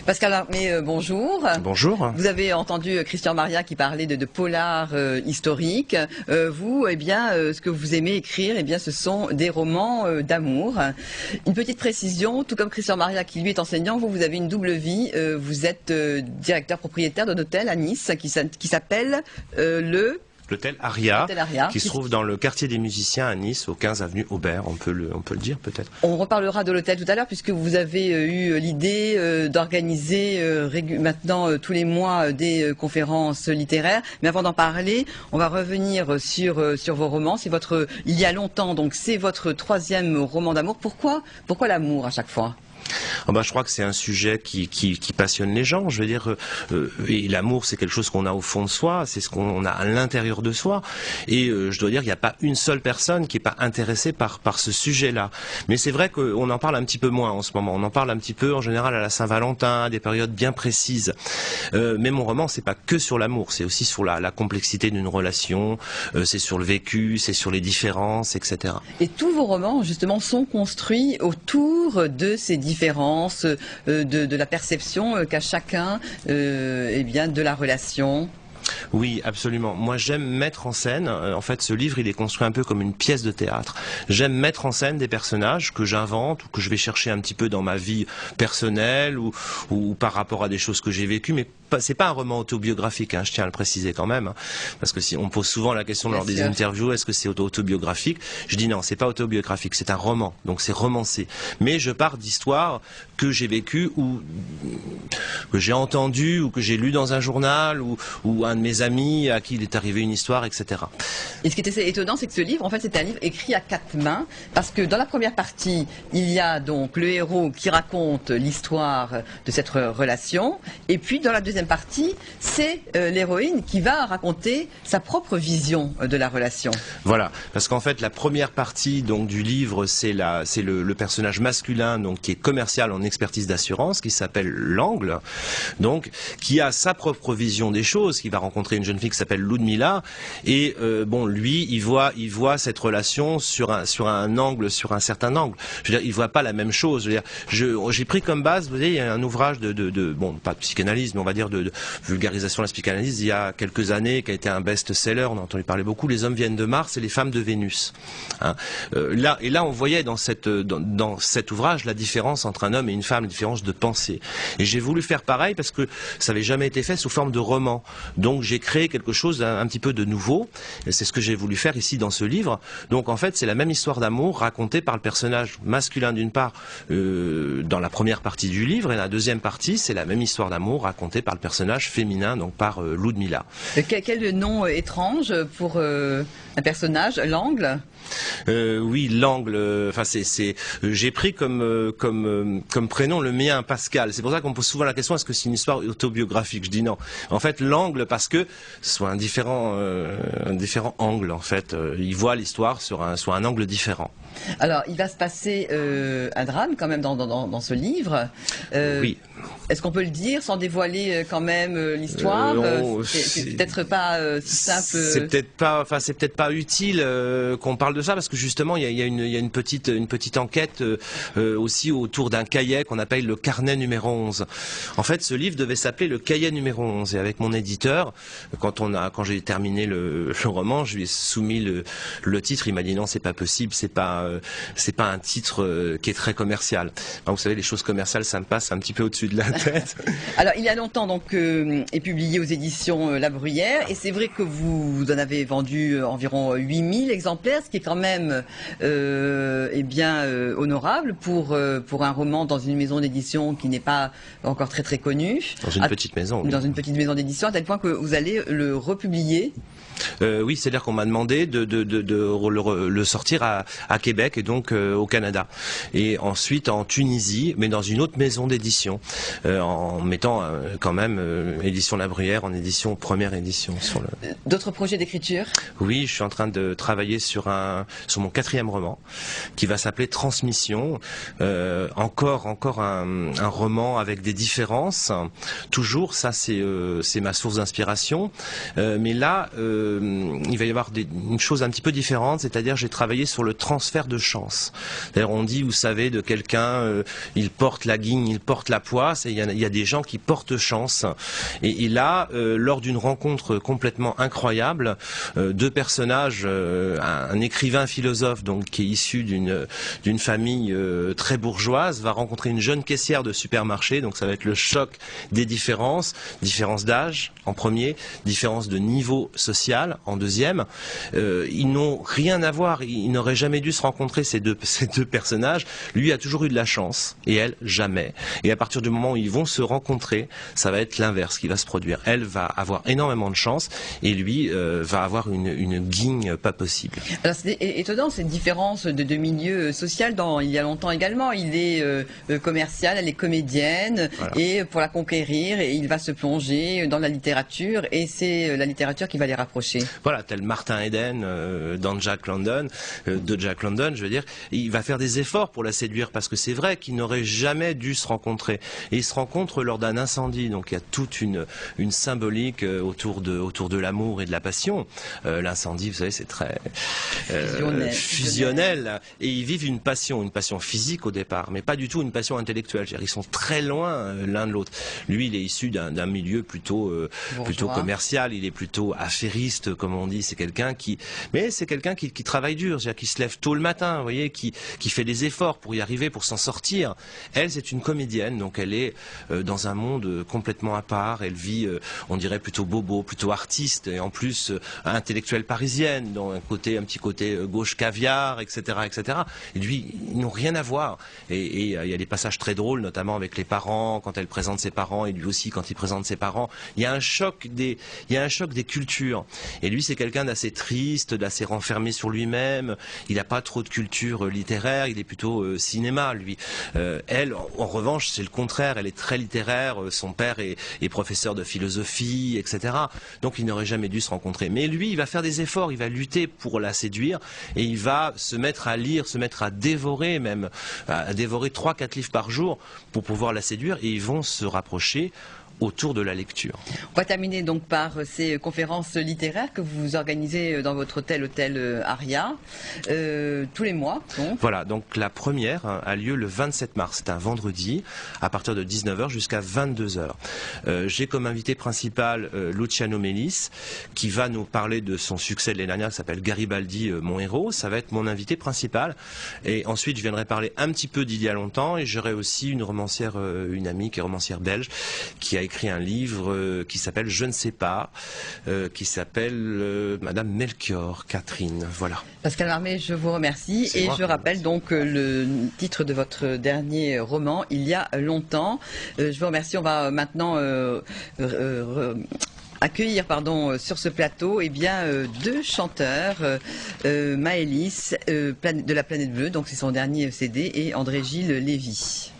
Pascal Armé, bonjour. Bonjour. Vous avez entendu Christian Maria qui parlait de polar historique. Vous, eh bien, ce que vous aimez écrire, eh bien, ce sont des romans d'amour. Une petite précision, tout comme Christian Maria qui lui est enseignant, vous avez une double vie. Vous êtes directeur propriétaire d'un hôtel à Nice qui s'appelle L'hôtel Aria, qui se trouve dans le quartier des musiciens à Nice, au 15 avenue Aubert, on peut le dire peut-être. On reparlera de l'hôtel tout à l'heure, puisque vous avez eu l'idée d'organiser maintenant tous les mois des conférences littéraires. Mais avant d'en parler, on va revenir sur vos romans. C'est il y a longtemps, donc c'est votre troisième roman d'amour. Pourquoi l'amour à chaque fois ? Je crois que c'est un sujet qui passionne les gens. Je veux dire, et l'amour, c'est quelque chose qu'on a au fond de soi, c'est ce qu'on a à l'intérieur de soi. Et je dois dire, il n'y a pas une seule personne qui n'est pas intéressée par ce sujet-là. Mais c'est vrai qu'on en parle un petit peu moins en ce moment. On en parle un petit peu en général à la Saint-Valentin, à des périodes bien précises. Mais mon roman, c'est pas que sur l'amour, c'est aussi sur la complexité d'une relation, c'est sur le vécu, c'est sur les différences, etc. Et tous vos romans, justement, sont construits autour de ces différences, de la perception qu'a chacun de la relation. Oui, absolument. Moi, j'aime mettre en scène, en fait, ce livre, il est construit un peu comme une pièce de théâtre. J'aime mettre en scène des personnages que j'invente ou que je vais chercher un petit peu dans ma vie personnelle ou par rapport à des choses que j'ai vécues, mais c'est pas un roman autobiographique, je tiens à le préciser quand même, parce que si on pose souvent la question lors des interviews, est-ce que c'est autobiographique? Je dis non, c'est pas autobiographique, c'est un roman, donc c'est romancé. Mais je pars d'histoires que j'ai vécues ou que j'ai entendues ou que j'ai lues dans un journal ou un de mes amis à qui il est arrivé une histoire, etc. Et ce qui était étonnant, c'est que ce livre, en fait, c'est un livre écrit à quatre mains, parce que dans la première partie, il y a donc le héros qui raconte l'histoire de cette relation, et puis dans la deuxième partie, c'est l'héroïne qui va raconter sa propre vision de la relation. Voilà, parce qu'en fait, la première partie donc du livre, c'est le personnage masculin donc qui est commercial en expertise d'assurance, qui s'appelle L'Angle, donc qui a sa propre vision des choses, qui va rencontrer une jeune fille qui s'appelle Ludmilla, et lui, il voit cette relation sur un certain angle. Je veux dire, il voit pas la même chose. Je veux dire, j'ai pris comme base, vous voyez, il y a un ouvrage pas de psychanalyse, mais on va dire de vulgarisation de la psychanalyse il y a quelques années, qui a été un best-seller, on a entendu parler beaucoup, Les hommes viennent de Mars et les femmes de Vénus. Là, on voyait dans cet ouvrage la différence entre un homme et une femme, la différence de pensée. Et j'ai voulu faire pareil parce que ça n'avait jamais été fait sous forme de roman. Donc j'ai créé quelque chose un petit peu de nouveau, et c'est ce que j'ai voulu faire ici dans ce livre. Donc en fait, c'est la même histoire d'amour racontée par le personnage masculin d'une part dans la première partie du livre, et la deuxième partie, c'est la même histoire d'amour racontée par le personnage féminin, donc par Ludmilla. Quel nom étrange pour un personnage, L'Angle? Oui, L'Angle. J'ai pris comme prénom le mien, Pascal. C'est pour ça qu'on me pose souvent la question, est-ce que c'est une histoire autobiographique? Je dis non. En fait, L'Angle, parce que soit un différent angle. En fait, il voit l'histoire sur un angle différent. Alors, il va se passer un drame quand même dans ce livre. Oui. Est-ce qu'on peut le dire sans dévoiler quand même l'histoire? C'est peut-être pas si simple. C'est peut-être pas utile qu'on parle de ça, parce que justement il y a une petite enquête aussi autour d'un cahier qu'on appelle le carnet numéro 11. En fait, ce livre devait s'appeler le cahier numéro 11, et avec mon éditeur, quand j'ai terminé le roman, je lui ai soumis le titre. Il m'a dit non, c'est pas possible, c'est pas un titre qui est très commercial. Vous savez, les choses commerciales, ça me passe un petit peu au-dessus de la tête. Alors, il y a longtemps donc est publié aux éditions La Bruyère, et c'est vrai que vous en avez vendu environ 8000 exemplaires, ce qui est quand même honorable pour un roman dans une maison d'édition qui n'est pas encore très très connue. Dans une petite maison. Oui. Dans une petite maison d'édition, à tel point que vous allez le republier. Oui, c'est-à-dire qu'on m'a demandé de le sortir à Québec et donc au Canada. Et ensuite en Tunisie, mais dans une autre maison d'édition, en mettant quand même édition La Bruyère en édition première édition. D'autres projets d'écriture? Oui, je suis en train de travailler sur mon 4e roman qui va s'appeler Transmission. Encore un roman avec des différences. Toujours, ça c'est ma source d'inspiration. Mais là, il va y avoir une chose un petit peu différente, c'est-à-dire j'ai travaillé sur le transfert de chance. C'est-à-dire on dit, vous savez, de quelqu'un, il porte la guigne, il porte la poisse, et il y a des gens qui portent chance. Et là, lors d'une rencontre complètement incroyable, deux personnages, un écrivain philosophe donc qui est issu d'une famille très bourgeoise, va rencontrer une jeune caissière de supermarché, donc ça va être le choc des différences d'âge en premier, différence de niveau social en deuxième. Ils n'ont rien à voir, ils n'auraient jamais dû se rencontrer ces deux personnages. Lui a toujours eu de la chance et elle jamais. Et à partir du moment où ils vont se rencontrer, ça va être l'inverse qui va se produire. Elle va avoir énormément de chance et lui va avoir une guigne pas possible. Alors c'est étonnant cette différence de milieu social. Il y a longtemps également, il est commercial, elle est comédienne, voilà. Et pour la conquérir, il va se plonger dans la littérature et c'est la littérature qui va les rapprocher. Voilà, tel Martin Eden dans Jack London, de Jack London, je veux dire, il va faire des efforts pour la séduire parce que c'est vrai qu'ils n'auraient jamais dû se rencontrer. Et ils se rencontrent lors d'un incendie, donc il y a toute une symbolique autour de l'amour et de la passion. L'incendie, vous savez, c'est très fusionnel. Et ils vivent une passion physique au départ, mais pas du tout une passion intellectuelle. Ils sont très loin l'un de l'autre. Lui, il est issu d'un milieu plutôt commercial, il est plutôt affairiste, comme on dit. C'est quelqu'un qui travaille dur, c'est-à-dire qui se lève tôt le matin, vous voyez, qui fait des efforts pour y arriver, pour s'en sortir. Elle, c'est une comédienne, donc elle est dans un monde complètement à part. Elle vit, on dirait plutôt bobo, plutôt artiste, et en plus intellectuelle parisienne, dans un petit côté gauche caviar, etc., etc. Et lui, ils n'ont rien à voir. Et il y a des passages très drôles, notamment avec les parents, quand elle présente ses parents, et lui aussi quand il présente ses parents. Il y a un choc des cultures. Et lui, c'est quelqu'un d'assez triste, d'assez renfermé sur lui-même. Il n'a pas trop de culture littéraire. Il est plutôt cinéma, lui. Elle, en revanche, c'est le contraire. Elle est très littéraire. Son père est professeur de philosophie, etc. Donc, il n'aurait jamais dû se rencontrer. Mais lui, il va faire des efforts. Il va lutter pour la séduire et il va se mettre à lire, se mettre à dévorer même, à dévorer 3-4 livres par jour pour pouvoir la séduire et ils vont se rapprocher autour de la lecture. On va terminer donc par ces conférences littéraires que vous organisez dans votre hôtel Aria, tous les mois. Donc. Voilà, donc la première a lieu le 27 mars, c'est un vendredi, à partir de 19h jusqu'à 22h. J'ai comme invité principal Luciano Melis, qui va nous parler de son succès de l'année dernière, qui s'appelle Garibaldi, mon héros. Ça va être mon invité principal. Et ensuite, je viendrai parler un petit peu d'il y a longtemps, et j'aurai aussi une romancière, une amie qui est romancière belge, qui a écrit un livre qui s'appelle Je ne sais pas, qui s'appelle Madame Melchior, Catherine. Voilà. Pascal Marmé, je vous remercie et je rappelle donc le titre de votre dernier roman, Il y a longtemps. Je vous remercie. On va maintenant accueillir sur ce plateau deux chanteurs, Maëlys de la Planète Bleue, donc c'est son dernier CD, et André-Gilles Lévy.